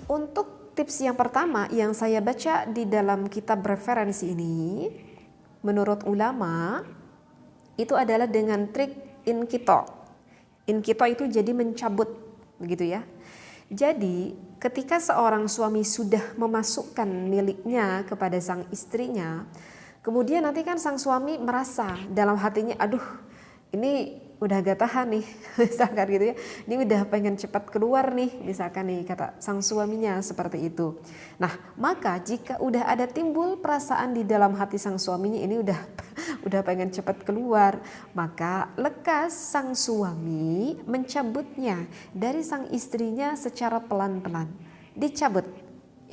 untuk tips yang pertama yang saya baca di dalam kitab referensi ini, menurut ulama, itu adalah dengan trik inkito. Inkito itu jadi mencabut, begitu ya. Jadi ketika seorang suami sudah memasukkan miliknya kepada sang istrinya, kemudian nanti kan sang suami merasa dalam hatinya, aduh ini udah gak tahan nih, misalkan gitu ya, ini udah pengen cepat keluar nih, misalkan nih kata sang suaminya seperti itu. Nah maka jika udah ada timbul perasaan di dalam hati sang suaminya ini udah pengen cepat keluar, maka lekas sang suami mencabutnya dari sang istrinya secara pelan-pelan, dicabut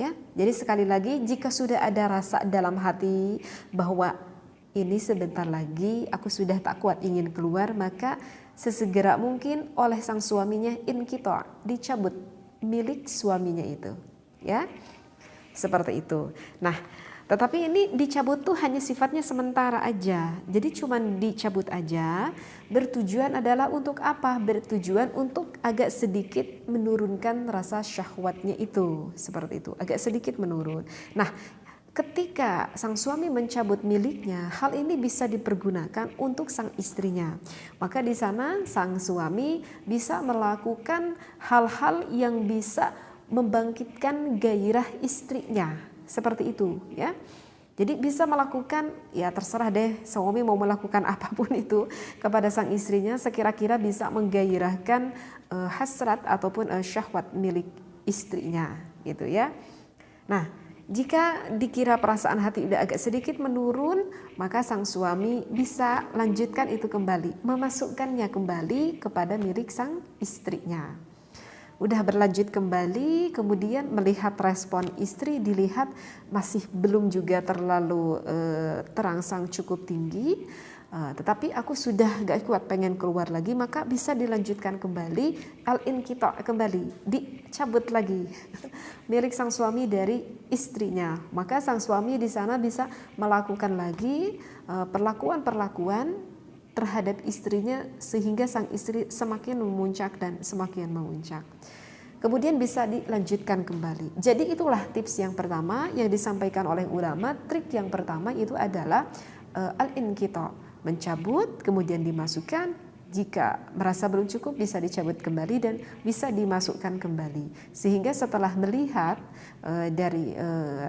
ya. Jadi sekali lagi, jika sudah ada rasa dalam hati bahwa ini sebentar lagi aku sudah tak kuat ingin keluar, maka sesegera mungkin oleh sang suaminya inkito, dicabut milik suaminya itu ya, seperti itu. Nah tetapi ini dicabut tuh hanya sifatnya sementara aja, jadi cuman dicabut aja. Bertujuan adalah untuk apa? Bertujuan untuk agak sedikit menurunkan rasa syahwatnya itu, seperti itu, agak sedikit menurun. Nah ketika sang suami mencabut miliknya, hal ini bisa dipergunakan untuk sang istrinya. Maka di sana sang suami bisa melakukan hal-hal yang bisa membangkitkan gairah istrinya, seperti itu ya. Jadi bisa melakukan, ya terserah deh suami mau melakukan apapun itu kepada sang istrinya sekira-kira bisa menggairahkan hasrat ataupun syahwat milik istrinya gitu ya. Nah jika dikira perasaan hati udah agak sedikit menurun, maka sang suami bisa lanjutkan itu kembali, memasukkannya kembali kepada milik sang istrinya. Udah berlanjut kembali, kemudian melihat respon istri, dilihat masih belum juga terlalu terangsang cukup tinggi, tetapi aku sudah gak kuat pengen keluar lagi, maka bisa dilanjutkan kembali, al-inkito, kembali dicabut lagi milik sang suami dari istrinya. Maka sang suami di sana bisa melakukan lagi perlakuan-perlakuan terhadap istrinya sehingga sang istri semakin memuncak dan semakin memuncak. Kemudian bisa dilanjutkan kembali. Jadi itulah tips yang pertama yang disampaikan oleh ulama. Trik yang pertama itu adalah al-inkito, mencabut kemudian dimasukkan. Jika merasa belum cukup bisa dicabut kembali dan bisa dimasukkan kembali. Sehingga setelah melihat dari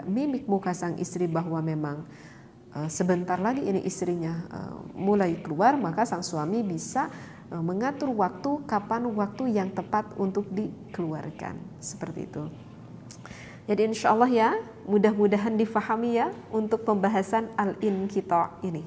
mimik muka sang istri bahwa memang sebentar lagi ini istrinya mulai keluar, maka sang suami bisa mengatur waktu, kapan waktu yang tepat untuk dikeluarkan, seperti itu. Jadi insya Allah ya, mudah-mudahan difahami ya untuk pembahasan al-inkito ini.